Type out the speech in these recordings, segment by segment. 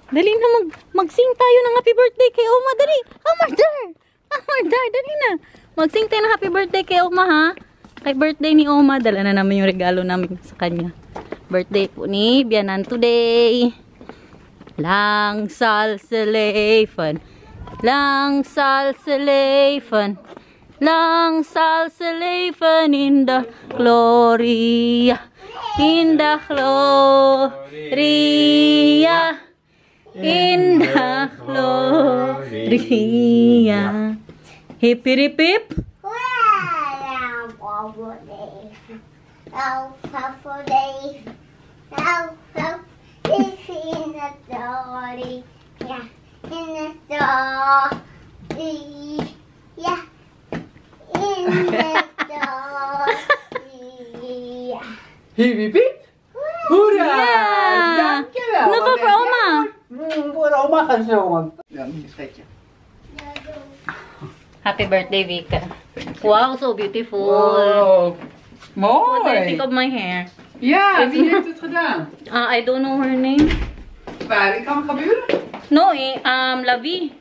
Dali na mag-sing tayo ng happy birthday kay Oma. Dali. Amardar. Amardar, dali na. Mag-sing tayo ng happy birthday kay Oma, ha? Kay birthday ni Oma. Dala na namin yung regalo namin sa kanya. Birthday po ni Bianan today. Lang sal sa leifen. Lang sal sa leifen. Lang sal sa leifen in the gloria. In the gloria. In the gloria. Hip hip hip. Hip hip hip. Hoera! Ja! Dankjewel. Nog Wat voor heb oma. jij voor oma gezongen. Dank je, schatje. Happy birthday, Vika. Wow, so beautiful. Wow. What do you think Mooi. of my hair? Ja, wie heeft het gedaan? I don't know her name. Waar kan het gebeuren? No, Lavi.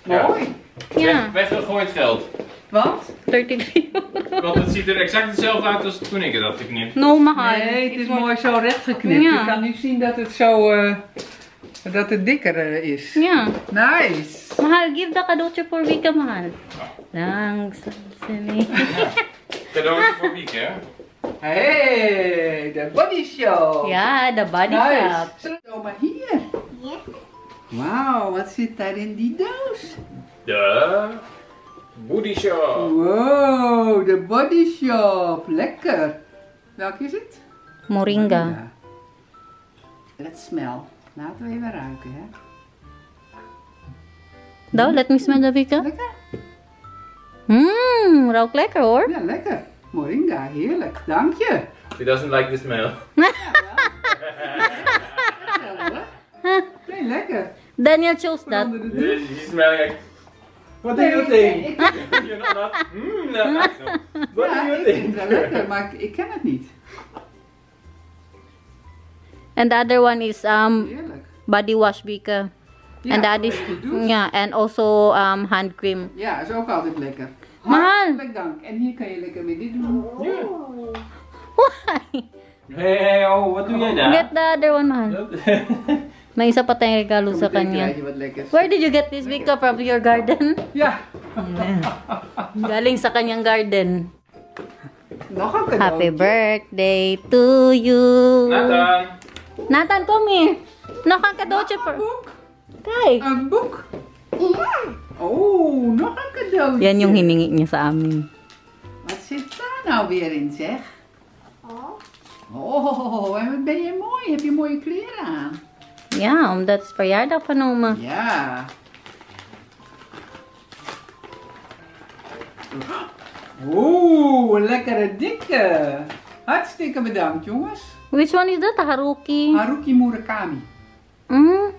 Mooi. Ja, Weggegooid geld. Wat? 33 euro. Want het ziet er exact hetzelfde uit als toen ik het had geknipt. No, mahal. Nee, het is mooi zo recht geknipt. Ja. Je kan nu zien dat het zo, dat het dikker is. Ja. Nice. Mahal, give the cadeautje voor Vika, mahal. Langzaam, sini. Cadeautje voor Wieke, hè? Hey, de body show. Ja, de body shop. Nice. Zullen we maar hier? Ja. Wauw, wat zit daar in die doos? De Booty Show. Wow, de body shop. Lekker. Welke is het? Moringa. Let's smell. Laten we even ruiken, hè. Daw, let me smell the Vika. Lekker? Ruikt lekker hoor. Ja, lekker. Moringa, heerlijk. Dank je. She doesn't like the smell. Nee, lekker. Daniel chose that. Onder de douche. She's smelling like... What do you think? You're not... No. What do Ja, you ik vind think? het wel lekker, maar ik ken het niet. And the other one is Heerlijk. body wash, Vika. Ja, And that is voor de douche. yeah, and also hand cream. Ja, is ook altijd lekker. Maar- Hartelijk dank. En hier kan je lekker mee dit doen. Why? Hey, oh, wat doe jij daar? Get the other one, mahal. May isa pa tayong regalo sa Zometeen kanya. krijg je wat lekkers. Where did you get this, Vika? From your garden? Ja. Galing sa kanyang garden. Nog een cadeautje. Happy birthday to you. Nathan. Nathan, kom hier. Nog een cadeautje Een voor... boek. Kijk. Een boek. Oh, nog een cadeautje. Yan yung hiningi niya sa amin. Wat zit daar nou weer in, zeg? Oh, en wat ben je mooi. Heb je mooie kleren aan. Ja, omdat het verjaardag van oma. Ja. Oeh, een lekkere dikke. Hartstikke bedankt, jongens. Which one is that? Haruki? Haruki Murakami.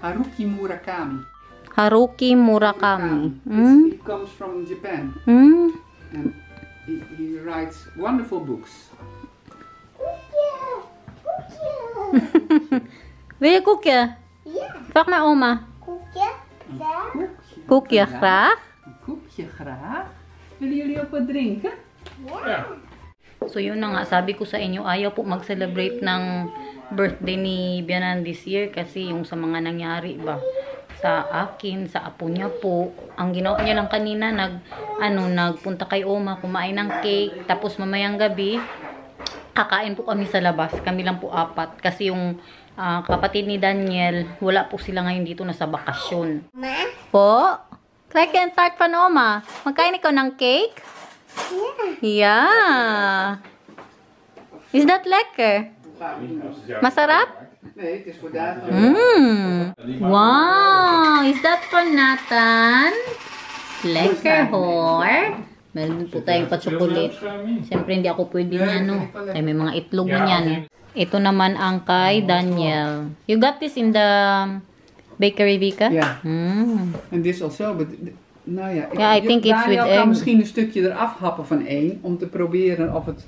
Haruki Murakami. Haruki Murakami. He comes from Japan. And he writes wonderful books. Wil je koekje? Ja, Vraag maar oma. koekje. Daar. Koekje graag. Een koekje graag. Willen jullie ook wat drinken? Ja. So yun na nga, sabi ko sa inyo, ayaw po mag-celebrate ng birthday ni Bianan this year kasi yung sa mga nangyari ba sa akin, sa apo niya po. Ang ginawa niya lang kanina, nagpunta kay oma, kumain ng cake, tapos mamayang gabi, kakain po kami sa labas. Kami lang po 4 kasi yung kapatid ni Daniel, wala po sila ngayon dito, nasa bakasyon. Ma? Po? Crack and tart pa na oma. Magkain ikaw ng cake? Yeah. Is that lekker? Masarap? Nee, het is voor daar. Wow! Is that for Nathan? Lekker hoor. Meron po tayong pa-chocolate. Siyempre hindi ako pwede niya, no? Ay, may mga itlog na yan. Ito naman ang kay Daniel. You got this in the bakery, Vika? Ja. Mm. En dit is al zo. Nou ja, Ja, I think it's with Daniel kan egg. misschien een stukje eraf happen van één. Om te proberen of het...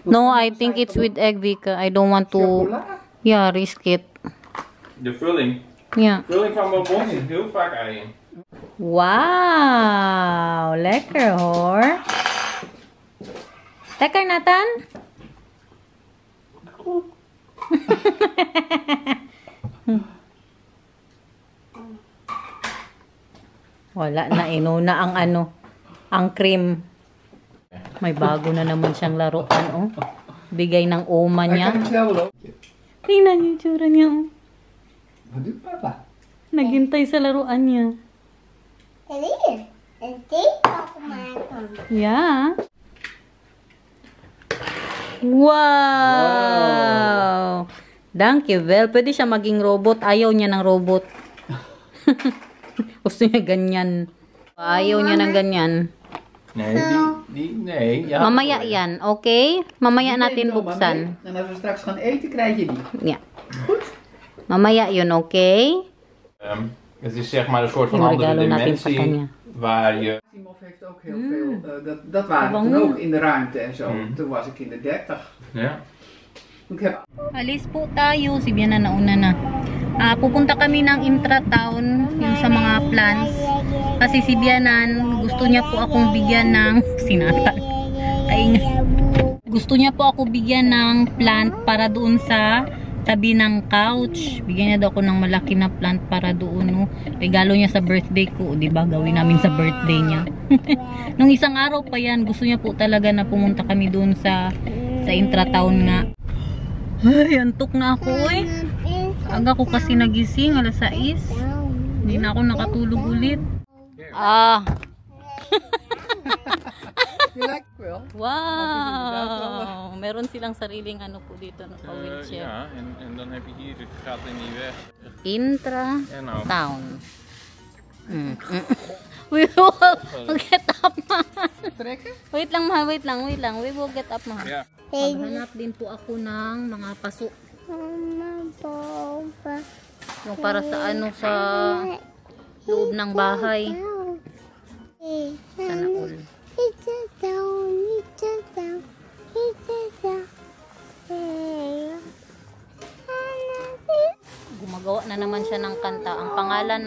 No, I think it's with egg, Vika. I don't want to, Chocola? yeah, risk it. De vulling. Ja. Vulling van bonbons zit heel vaak ei in. Wow! Lekker hoor. Lekker, Nathan? Wala na, inuna ang ang cream. May bago na naman siyang laruan, oh. Bigay ng oma Hij niya. kan hem snel lopen. Tingnan niyo yung tsura niya, oh. Wat doet papa? Naghintay sa laruan niya. Hier. Een theepak maken. Yeah. Wow! Dankjewel. Pwede siya maging robot. Ayaw niya ng robot. Gusto niya ganyan. Ayaw niya ng ganyan. Nee, nee. Ja, Mamaya yan, okay? Mamaya Die natin neemt oma buksan. mee. En als we straks gaan eten, krijg je die. Yeah. Mamaya yun, okay? Het is zeg maar een soort van Yung andere regalo natin sa dimensie. kanya. Waar je... Simov heeft ook heel veel. Dat waren Abang. toen ook in de ruimte en zo. Mm. Toen was ik in de 30. Ja. Ik heb Alis po tayo. Si Biana nauna na. Pupunta kami ng Intratown, yung sa mga plants. Kasi si Bianan, gusto niya po akong bigyan ng sinatan. Ay, gusto niya po ako bigyan ng plant para doon sa tabi ng couch. Bigyan niya daw ako ng malaki na plant para doon. No? Regalo niya sa birthday ko. O, diba? Gawin namin sa birthday niya. Nung isang araw pa yan, gusto niya po talaga na pumunta kami doon sa Intratown nga. Ay, antok na ako eh. Aga ko kasi nagising, alas 6. Hindi na ako nakatulog ulit. Je lijkt wel. Wow! Meron silang sariling ano po dito, no, wheelchair. Ja, en dan heb je hier, het gaat in die weg. Intratown. We will get up, mahal. Trekken? Wait lang, mahal. Wait lang. We will get up, mahal. Ja. Maghanap din po ako ng mga paso. Mama, papa. Yung para sa ano, sa loob ng bahay. Sana all. It's a down, it's a down, it's a down. Gumagawa na naman siya ng kanta. Ang pangalan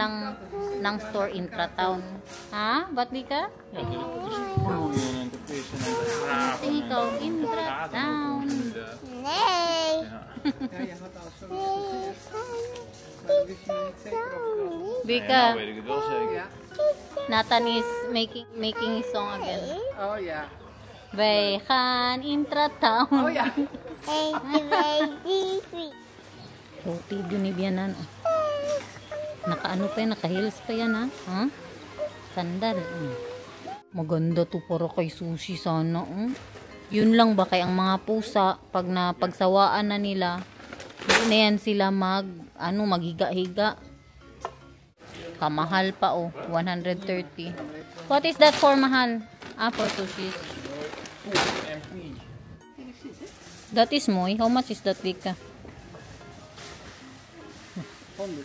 ng store, Intratown. Ha? Ba't di ka? Ja, de sproeien en de vissen en de graven. Sing ikaw, Intratown. Nee. Ja, je had al zoiets gezegd. Maar wist je niet zeker of het was. Bika, Nou weet ik het wel zeker. Ja. Nathan is making his song again. Oh ja. Wij gaan Intratown. Oh ja. 1, 2, 3, 4. Roti yun ni Bianan. Naka-ano pa yan, naka-heels pa yan ha? Ha? Sandal. Maganda to para kay sushi sana. Yun lang ba kay ang mga pusa pag napagsawaan na nila, hindi na yan sila maghiga-higa. Kamahal pa oh, 130. What is that for, mahal? For sushi. That is moy. How much is that, Vika? 100.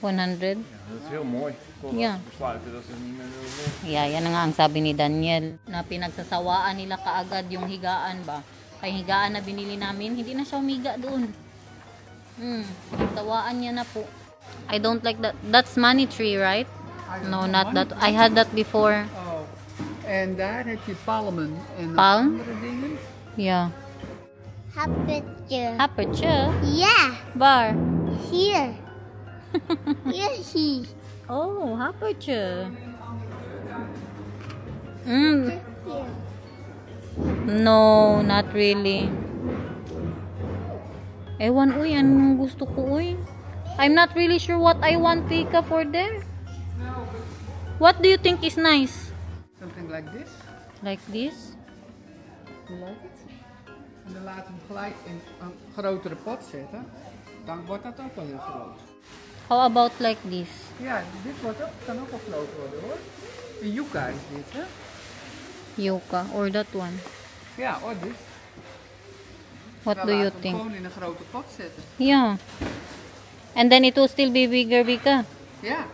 100. Ja, dat is heel mooi. Totdat Ja. ze besluiten dat ze het niet meer willen doen. Yeah, yan na nga ang sabi ni Daniel. Na pinagsasawaan nila kaagad yung higaan ba. Kaya higaan na binili namin, hindi na siya umiga doon. Sawaan niya na po. I don't like that. That's money tree, right? No, not that. I had that before. Oh. En daar heb je palmen en Palm? andere dingen. Yeah. Happetje. Aperture. Ja, Bar. hier. Hier zie. Oh, aperture. No, not really. Ewan, uy, anong gusto ko, uy? I'm not really sure what I want, Vika, for there. What do you think is nice? Something like this. Like this? You like it? En dan laten we hem gelijk in een grotere pot zetten. Dan wordt dat ook wel heel groot. How about like this? Ja, dit kan ook wel groot worden hoor. Een yucca is dit hè? Yucca, or that one? Ja, or dit. What Dan do you laten we hem think? gewoon in een grote pot zetten. Yeah. And then it will still be bigger, Vika? Ja.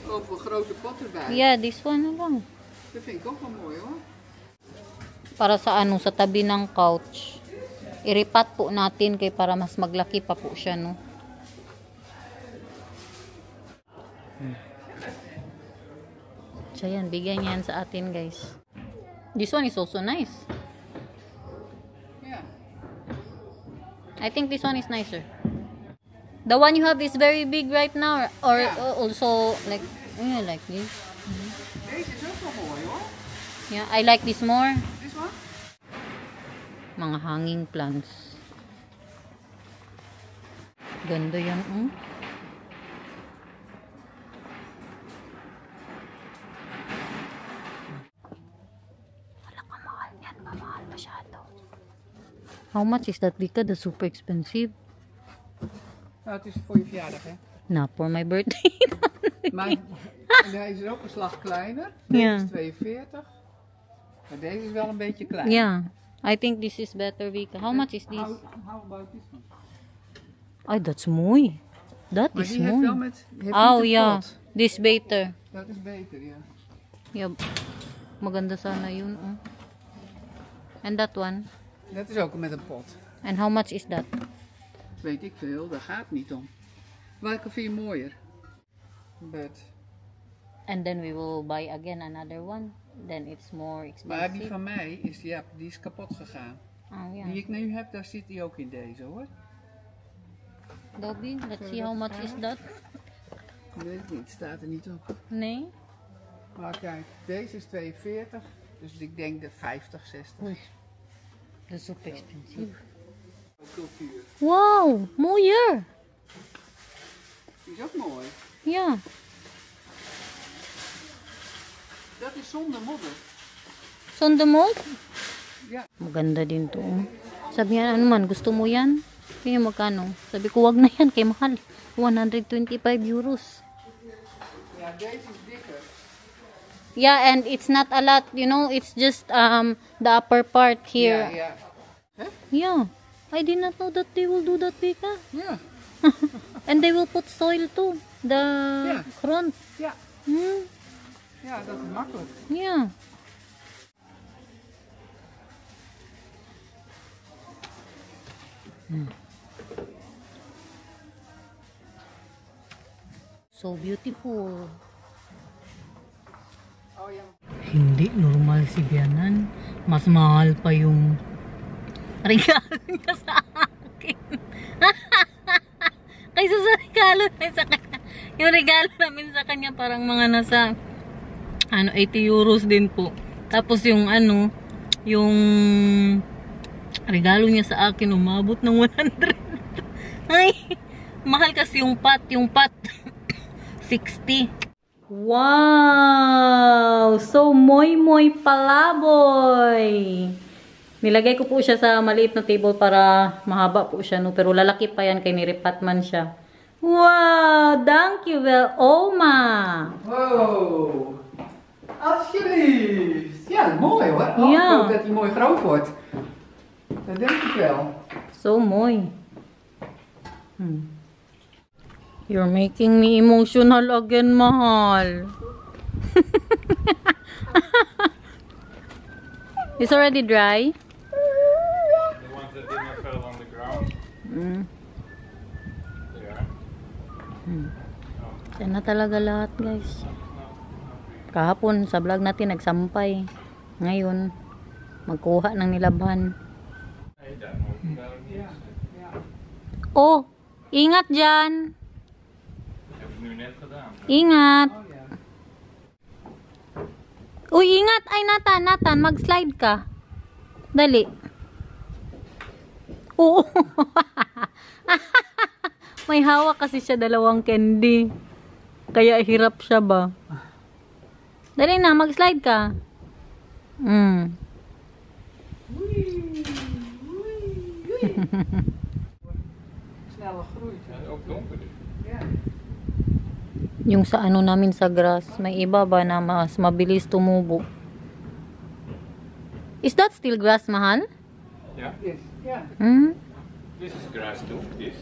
Of een grote pot erbij. Yeah, this one na lang. Dat vind ik ook wel mooi hoor. Para sa ano, sa tabi ng couch. Iripat po natin kay para mas maglaki pa po siya, no? So yan, bigyan niya yan sa atin guys. This one is also nice. Yeah. I think this one is nicer. The one you have is very big right now, or also like this. Deze is ook wel mooi hoor. Yeah, I like this more. This one? Mga hanging plants. Ganda yan. Wala ka mahal yan. Mamahal masyado. How much is that, Vika? That's super expensive. Nou, het is voor je verjaardag hè. Na, for my birthday. Maar en hij is ook een slag kleiner. Deze Ja. is 42. Maar deze is wel een beetje klein. Yeah, I think this is better, Vika. How much is this? How about this one? Ay, that's mooi. That Maar is die heeft wel mooi. met... heeft Oh, niet een yeah. pot. This better. Dat is beter, ja. Yeah. Maganda sana yun. And that one? Dat is ook met een pot. And how much is that? Weet ik veel, daar gaat het niet om. Welke vind je mooier? But, And then we will buy again another one. Then it's more expensive. maar die van mij is, ja, die is kapot gegaan. Oh, Die yeah. ik nu heb, daar zit die ook in deze hoor. Dobby, let's see how much is that. Weet ik niet, staat er niet op. Nee? Maar kijk, deze is 42, dus ik denk de 50, 60. Dat is super expensive. Cultuur. Wow, mooier. Die is ook mooi. Ja. Dat is zonder modder. Zonder mold? Ja. Maganda din to. Sabi niya, ano man, gusto mo yan? Kaya magkano? Sabi ko, wag na yan, kay mahal. 125 euros. Ja, deze is dikker. Yeah, and it's not a lot, you know, it's just the upper part here. Ja, ja. Yeah. I did not know that they will do that, Vika. Ja. And they will put soil too. The Yeah. front. Ja. Hmm. Ja, dat is makkelijk. Yeah. So beautiful. Oh ja. Hindi normal si Bianan. Mas mahal pa yung regalo niya sa akin. Kaysa sa regalo namin sa kanya. Yung regalo namin sa kanya parang mga nasa 80 euros din po. Tapos yung yung regalo niya sa akin umabot ng 100. Ay, mahal kasi yung pot 60. Wow! So, moy palaboy! Nilagay ko po siya sa maliit na table para mahaba po siya, no? Pero lalaki pa yan, kay niripat man siya. Wow! Thank you well, Oma! Wow. Alsjeblieft. Ja, mooi hoor. Oh, Ja. Ik hoop dat hij mooi groot wordt. Dat denk ik wel. So, moy. You're making me emotional again, mahal. It's already dry? The ones that didn't fell on the ground. Yeah. Yan na talaga lahat, guys. Kahapon, sa vlog natin, nagsampay. Ngayon, magkuha ng nilabhan. Hey, that one. Ja. Ja. Oh, ingat dyan. Heb ik nu net gedaan. Ingat. Oh ja. Uy, ingat. Ay, Nathan, mag-slide ka. Dali. Oo. May hawak kasi siya dalawang candy. Kaya hirap siya ba? Dali na, mag-slide ka. Sneller groeit. Ja, ook donker dus. Ja. Yung sa namin sa grass, may iba ba na mas mabilis tumubo? Is that still grass, mahal? Ja. Yes. Ja. This is grass too. This.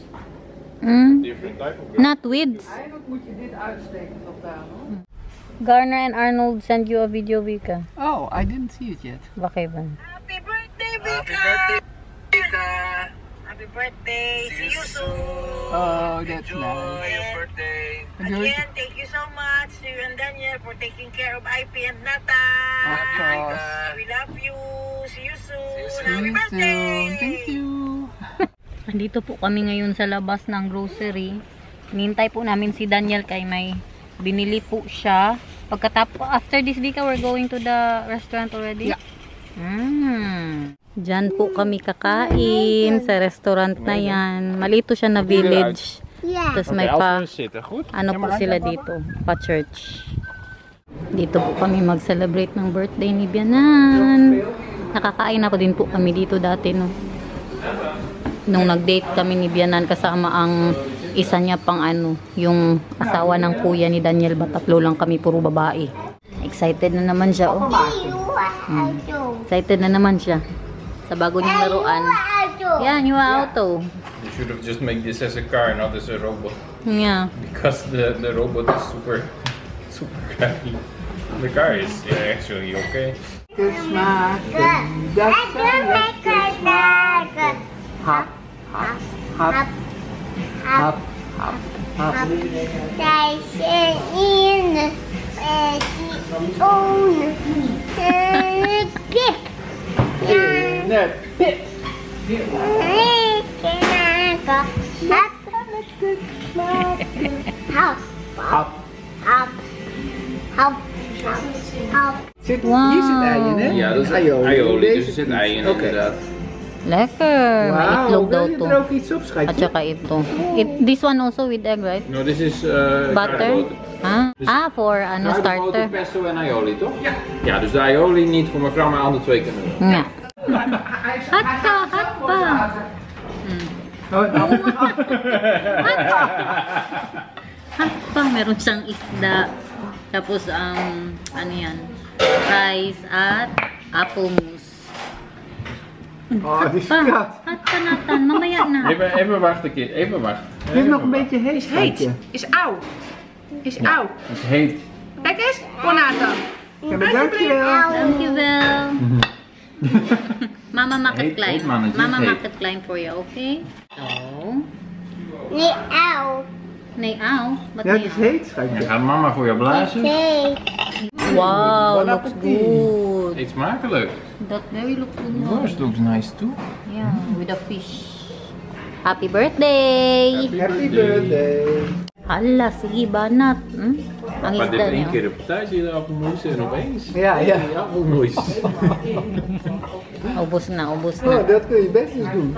Mm. Different type of grass. Not weeds. Eigenlijk moet je dit uitsteken tot daar hoor. Garner and Arnold send you a video, Vika. Oh, I didn't see it yet. Bakit ba? Happy birthday, Vika! Happy birthday! See you soon! Oh, that's Enjoy nice. your birthday! Enjoy. Again, thank you so for taking care of IP and Nathan. Of course. We love you. See you soon. See Happy you birthday. soon. Thank you. Nandito po kami ngayon sa labas ng grocery. Hinintay po namin si Daniel kay may binili po siya. Pagkatapos, after this Vika, we're going to the restaurant already? Yeah. Diyan po kami kakain sa restaurant na yan. Malito siya na village. Yeah. Tapos may pa, zitten, goed? ano po sila dito, pa church. Dito po kami mag-celebrate ng birthday ni Bianan. Nakakain ako din po kami dito dati, no. Nung nag-date kami ni Bianan kasama ang isa niya pang ano, yung asawa ng kuya ni Daniel, ba tatlo lang kami, puro babae. Excited na naman siya, oh. Excited na naman siya sa bago niyang laruan. Yan, yung auto. You should have just made this as a car, not as a robot. Yeah. Because the robot is super heavy. The car is actually okay. Christmas. Hop, hop, hop, hop, hop, hop. Hop. Zit, Wow. hier zit ei in, hè? Ja, dat is aioli. aioli, dus Deze er zit ei in Oké. inderdaad. Lekker. May Wauw, itlog daw wil je to. er ook iets op, At schatje? saka ito. This one also with egg, right? No, this is Butter? Ah, for ano, starter. pesto en aioli, toch? Ja. Ja, dus de aioli niet voor mevrouw, maar andere twee kunnen we. Nga. Hot pa. Oh, nou. Hot pa. Meron siyang isda. Tapos, ano yan? Rice at apple mousse. Oh, die Pa. schat. Hot pa Nathan. Mamaya na. Even wachten, kind. Even wachten. Het is nog een beetje heet, schatje. Is oud. Is oud. Het is heet. Kijk eens, voor Nathan. Ja, bedankt je wel. Thank you, Vel. Mama make it Heet, climb. heet, mannetje, Mama heet. make it climb for you, okay? So. Nee, auw. Wat Ja, het nee, is heet, schatje. Gaat mama voor jou blazen? Wow, Bon looks appetit. good. Eet smakelijk. That very looks good. Yours looks nice too. Yeah, with a fish. Happy birthday! Happy birthday. Hala, sige banat. Ang Maar dit isda één niyo. keer op thuis hier de appelmoes en opeens. Ja, ja. Die appelmoes. Ubus na, ubus Oh, na. dat kun je best eens doen.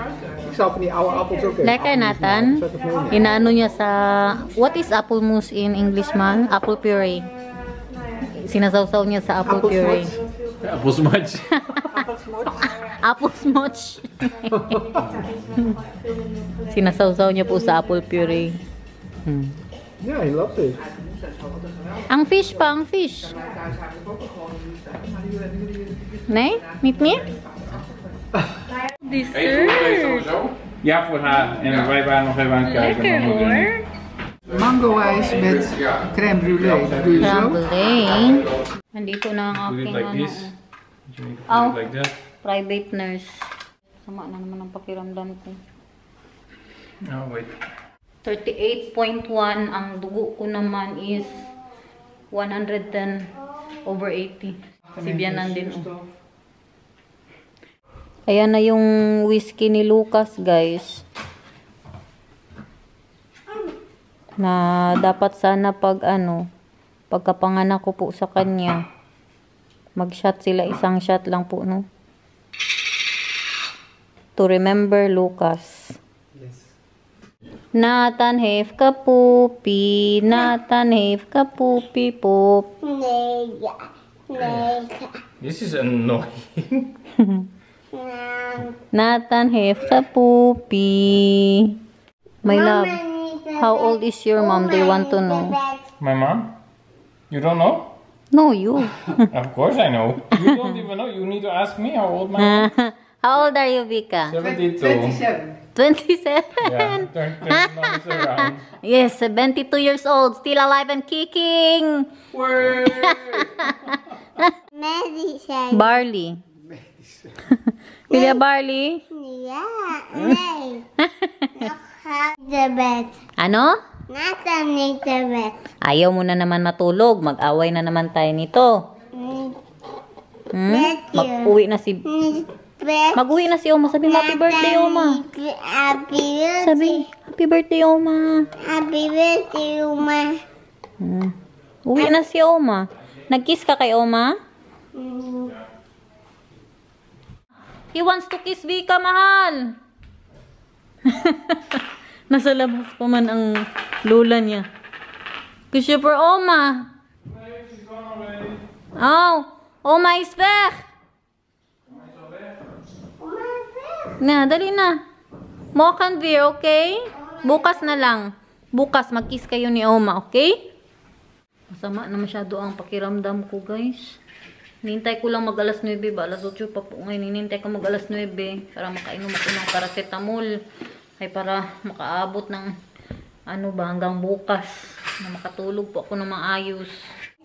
Ik zou van die oude appels ook even. Lekker, Nathan. Zet het mee. Inaano niya sa... What is apple mousse in English, man? Apple puree. Sinasawsaw niya sa apple puree. Appelsmoots. Appelsmatch. Apple smooch. Sinasawsaw niya po sa apple puree. Ja, he loves it. Ang fish pa, ang fish. Nee? Niet meer? Eten we sowieso? Ja, voor haar. En wij waren nog even aan het kijken. Lekker maar moeten we hoor. Mango ijs met crème brûlée. Dat doe je zo. Crumbling. Nandito na ang Do it aking like ano, this. You need to Oh. do it like that. private nurse. Sama na naman ang pakiramdam ko. Oh, wait. 38.1. Ang dugo ko naman is 110/80. Si Bianan din. Oh. Ayan na yung whiskey ni Lucas, guys. Na dapat sana pag pagkapanganak ko po sa kanya, mag-shot sila, isang shot lang po, no? To remember Lucas. Nathan have ka pupi, Nathan have ka pupi pop. This is annoying. Nathan have ka pupi. My love, how old is your mom? They want to know. My mom? You don't know? No, you. Of course I know. You don't even know. You need to ask me how old my mom is. How old are you, Vika? 72. 27. 27. Yeah, turn numbers around. Yes, 72 years old, still alive and kicking. Word! Barley. Pilya barley? The bed. Ano? Nathan needs a vet. Ayaw mo na naman matulog. Mag-away na naman tayo nito. Mag-uwi na si... Mag-uwi na si Oma. Sabi mo, happy birthday, Oma. Happy birthday. Sabi, happy birthday, Oma. Happy birthday, Uma. Uwi na si Oma. Nag-kiss ka kay Oma? He wants to kiss Vika, mahal. Nasa labas pa man ang lula niya. Kiss you for Oma. Oh, Oma is back. Na, dali na. Mokan beer, okay? Bukas na lang. Bukas, mag-kiss kayo ni Oma, okay? Masama na masyado ang pakiramdam ko, guys. Hinintay ko lang mag alas 9 ba? Alas 8 pa po ngayon. Hinintay ko mag alas 9 para makainom ako ng paracetamol. Ay para makaabot ng ano ba hanggang bukas. Na makatulog po ako ng maayos.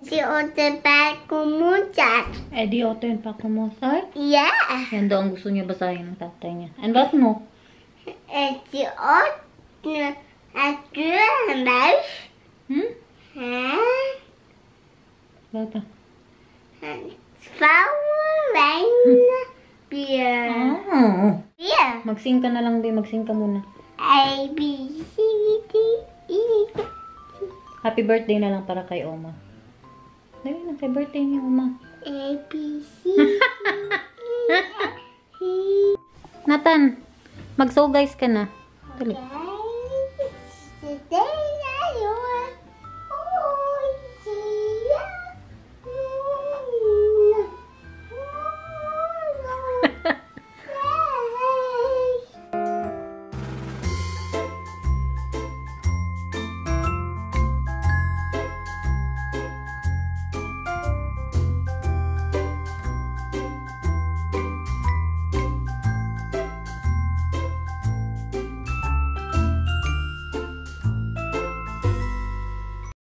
Si Ote pa kumuncat. Eh di oten pa kumusay. Yeah. Yan daw ang gusto niya basahin ng tatay niya. And what mo? Si Ote at ang mouse. Bata. Flower rain beer. Oh. Beer. Magsing ka na lang, be. Magsing ka muna. A, B, C, D, E. Happy birthday na lang para kay Oma. Dali na, kay birthday ni Oma. A, B, C, Nathan, mag-so guys ka na. Dali. Today.